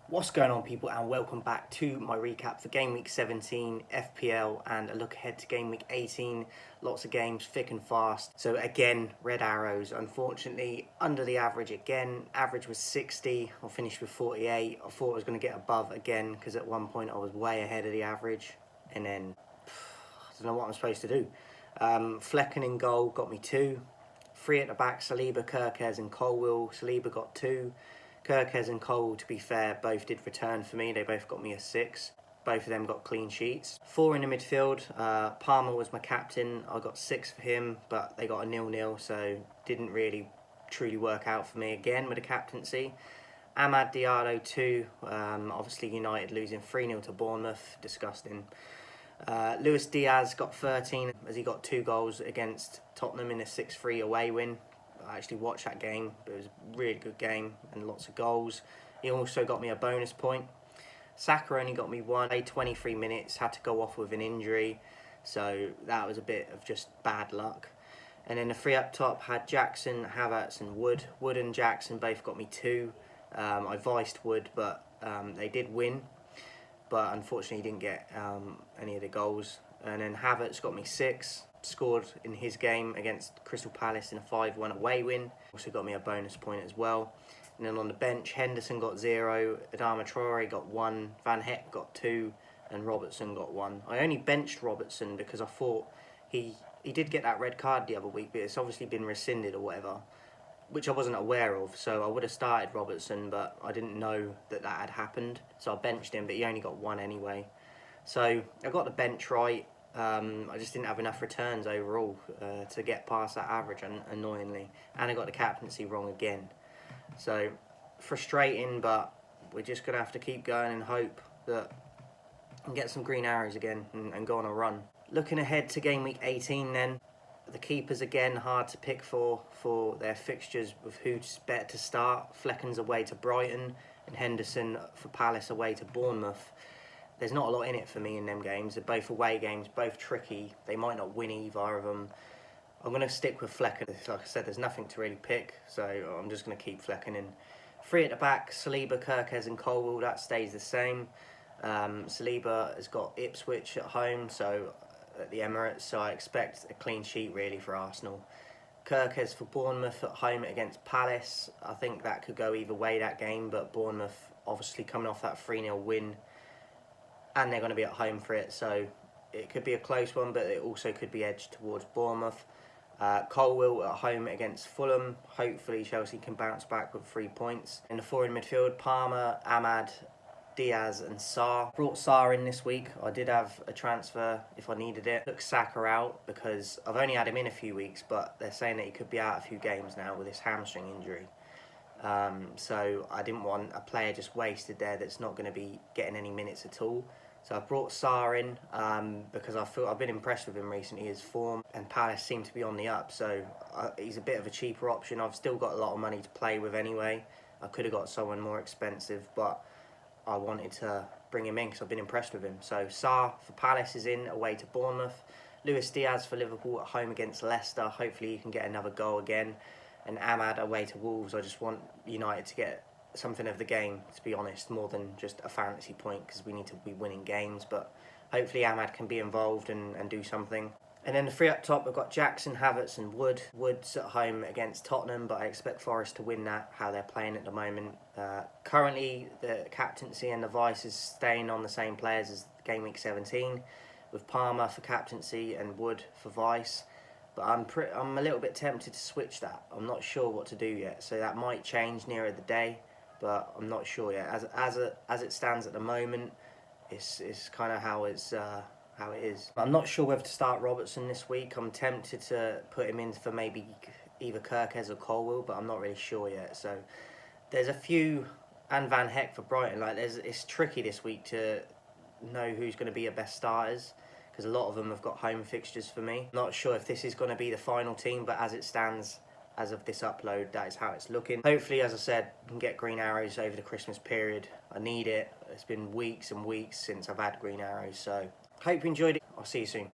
What's going on, people, and welcome back to my recap for game week 17 FPL and a look ahead to game week 18. Lots of games, thick and fast. So again, red arrows, unfortunately under the average again. Average was 60, I finished with 48. I thought I was going to get above again because at one point I was way ahead of the average, and then I don't know what I'm supposed to do. Flecken in goal got me 2. 3 at the back, Saliba, Kirkez and Colwill. Saliba got 2. Kirkez and Cole, to be fair, both did return for me. They both got me a 6. Both of them got clean sheets. 4 in the midfield. Palmer was my captain. I got 6 for him, but they got a 0-0, so didn't really truly work out for me again with the captaincy. Amad Diallo 2. Obviously United losing 3-0 to Bournemouth. Disgusting. Luis Diaz got 13 as he got 2 goals against Tottenham in a 6-3 away win. I actually watched that game, but it was a really good game and lots of goals. He also got me a bonus point. Saka only got me 1. Played 23 minutes, had to go off with an injury, so that was a bit of just bad luck. And then the 3 up top had Jackson, Havertz and Wood. Wood and Jackson both got me 2. I viced Wood, but they did win, but unfortunately didn't get any of the goals. And then Havertz got me 6. Scored in his game against Crystal Palace in a 5-1 away win. Also got me a bonus point as well. And then on the bench, Henderson got 0, Adama Traore got 1, Van Heck got 2, and Robertson got 1. I only benched Robertson because I thought he did get that red card the other week, but it's obviously been rescinded or whatever, which I wasn't aware of. So I would have started Robertson, but I didn't know that had happened. So I benched him, but he only got 1 anyway. So I got the bench right. I just didn't have enough returns overall to get past that average, annoyingly. And I got the captaincy wrong again. So, frustrating, but we're just going to have to keep going and hope that I can get some green arrows again and go on a run. Looking ahead to game week 18 then, the keepers again hard to pick for their fixtures with who's better to start. Flecken's away to Brighton and Henderson for Palace away to Bournemouth. There's not a lot in it for me in them games. They're both away games, both tricky. They might not win either of them. I'm going to stick with Flecken. Like I said, there's nothing to really pick, so I'm just going to keep Flecken in. 3 at the back, Saliba, Kirkez and Colwill, that stays the same. Saliba has got Ipswich at home, so at the Emirates, so I expect a clean sheet really for Arsenal. Kirkez for Bournemouth at home against Palace. I think that could go either way, that game, but Bournemouth obviously coming off that 3-0 win, and they're going to be at home for it, so it could be a close one, but it also could be edged towards Bournemouth. Colwill at home against Fulham. Hopefully Chelsea can bounce back with 3 points. In the 4 in midfield, Palmer, Amad, Diaz and Sarr. Brought Sarr in this week. I did have a transfer if I needed it. Took Saka out because I've only had him in a few weeks, but they're saying that he could be out a few games now with his hamstring injury. So I didn't want a player just wasted there that's not going to be getting any minutes at all. So I brought Sarr in because I've been impressed with him recently. His form and Palace seem to be on the up, so he's a bit of a cheaper option. I've still got a lot of money to play with anyway. I could have got someone more expensive, but I wanted to bring him in because I've been impressed with him. So Sarr for Palace is in, away to Bournemouth. Luis Diaz for Liverpool at home against Leicester. Hopefully he can get another goal again. And Amad away to Wolves. I just want United to get something of the game, to be honest, more than just a fantasy point, because we need to be winning games, but hopefully Amad can be involved and do something. And then the 3 up top, we've got Jackson, Havertz and Wood. Wood's at home against Tottenham, but I expect Forest to win that, how they're playing at the moment. Currently, the captaincy and the vice is staying on the same players as game week 17, with Palmer for captaincy and Wood for vice. But I'm a little bit tempted to switch that. I'm not sure what to do yet, so that might change nearer the day, but I'm not sure yet. As it stands at the moment, it's kind of how it is. I'm not sure whether to start Robertson this week. I'm tempted to put him in for maybe either Kirkez or Colwill, but I'm not really sure yet. So there's a few, and Van Heck for Brighton. It's tricky this week to know who's going to be your best starters, because a lot of them have got home fixtures for me. Not sure if this is going to be the final team, but as it stands, as of this upload, that is how it's looking. Hopefully, as I said, I can get green arrows over the Christmas period. I need it. It's been weeks and weeks since I've had green arrows, so hope you enjoyed it. I'll see you soon.